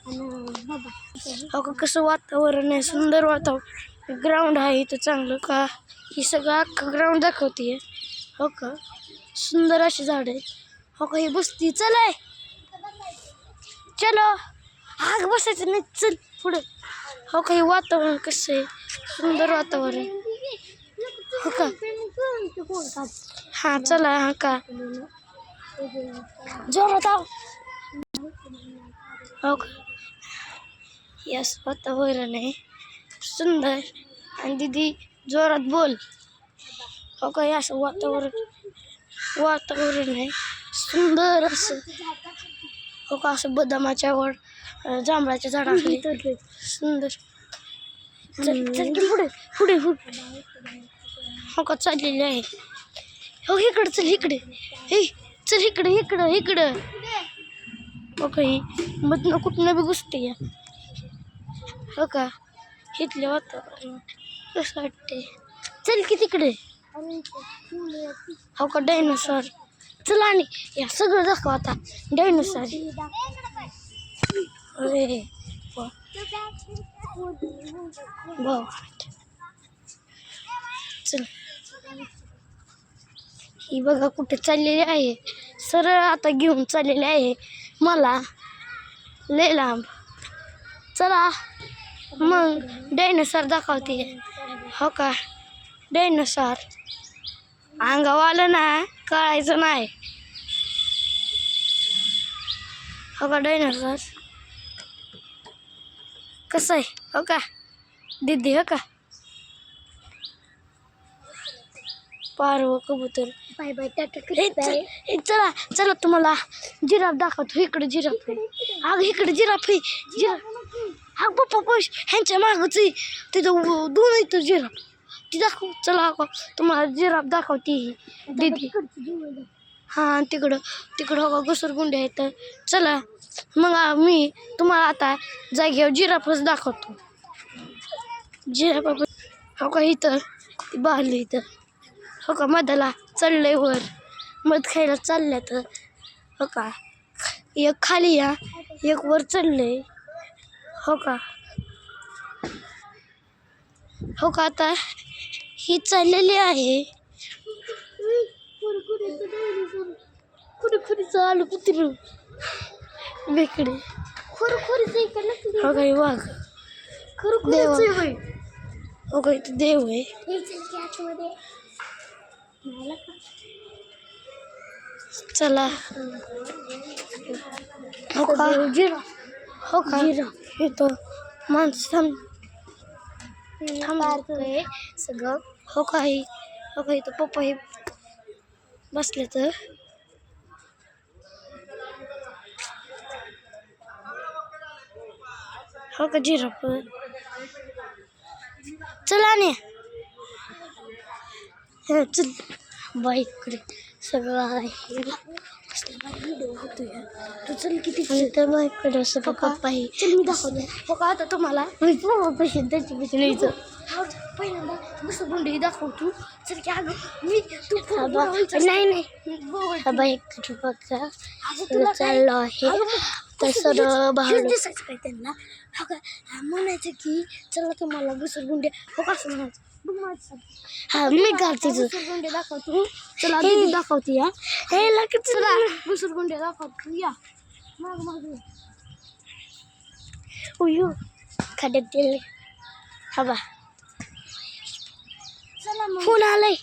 हो का, कसं वातावरण आहे, सुंदर वातावरण. ग्राउंड आहे इथं चांगलं का, ही सगळं अख्खं ग्राउंड दाखवतीये. हो का, सुंदर अशी झाड आहे. हो का, ही बसती चलाय, चलो आग बसायचं नाही, चल पुढे. हो का, हे वातावरण कसं आहे, सुंदर वातावरण. हो का, हा चला. हा का, जोरात आव. हो का, यस वातावरण आहे सुंदर. आणि दीदी जोरात बोल. हो का, हे असं वातावरण आहे सुंदर असं. हो का, असं बदामाच्या वर जांभळाच्या झाडाखाली सुंदर. चल चल की पुढे पुढे पुढे. हो का, चाललेली आहे. हो इकडं चल, इकडे हे चल, इकडे इकडं इकडं. हो का, ही मधनं कुठनं बी घुसते या. हो का, इथले वातावरण कसं वाटते, चल की तिकडे. हो का, डायनोसॉर. चला आणि या सगळं दाखव आता. डायनोसॉर अरे भाऊ, चल. ही बघा कुठे चाललेली आहे, सरळ आता घेऊन चाललेली आहे मला लय लांब. चला मग डायनोसॉर दाखवते. हो का, डायनोसॉर अंगावर आलं ना कळायचं नाही. हो का, डायनोसॉर कसं आहे. हो का दीदी, हो का, पारव कबूतर. बाय बाय चला चला, तुम्हाला जिराफ दाखवतो. इकडे जिराफ आहे. अगं इकडे जिराफ आहे. अग पप्पा पैश ह्यांच्या मागच आहे, तिथं दोन येतं जिराफ. ती दाखव. चला तुम्हाला जिराफ दाखवते दीदी. हां तिकडं तिकडं हो का, घसरगुंडी आहेत. चला मग मी तुम्हाला आता जागेवर जिराफच दाखवतो. जिराफ हो का, इथं बाहरली इथं. हो का, मधाला चढलंय वर, मध खायला चालल्या. तर हो का, एक खाली या, एक वर चढलंय. हो का, हो का, आता ही चाललेली आहे. चालू कुत्र बेकडे. हो का, वाघ देव. हो का, इथं देव आहे. चला. हो का, हो का, इथं माणसं थांबतोय सगळं. हो का, हो का, इथं पप्पा हे बसले. तर हो का, जिराफ. चला ने चल बाईकडे सगळं आहे. व्हिडिओ होतोय तू, चल किती तर बाईकडे असं पप्पा आहे. चल मी दाखवते. हो का, आता तुम्हाला मी पैसे त्याची पैसे न्यायचं. पहिल्यांदा घसरगुंडी दाखवतो. चल की अगं मी तू नाही नाही बाईकडे बघा चाललो आहे. तर सरळ बाहेर दिसायचं काय त्यांना. हो का, म्हणायचं की चला तुम्हाला घसरगुंडी. हो का, असं म्हणायचं. हा मी घालते घसरगुंडी दाखवतो. चला दीदी दाखवते. या हे लगेच चला घसरगुंडी दाखवतो. या माग माग. उयो खड्यात गेले. हा बा, फोन आलाय.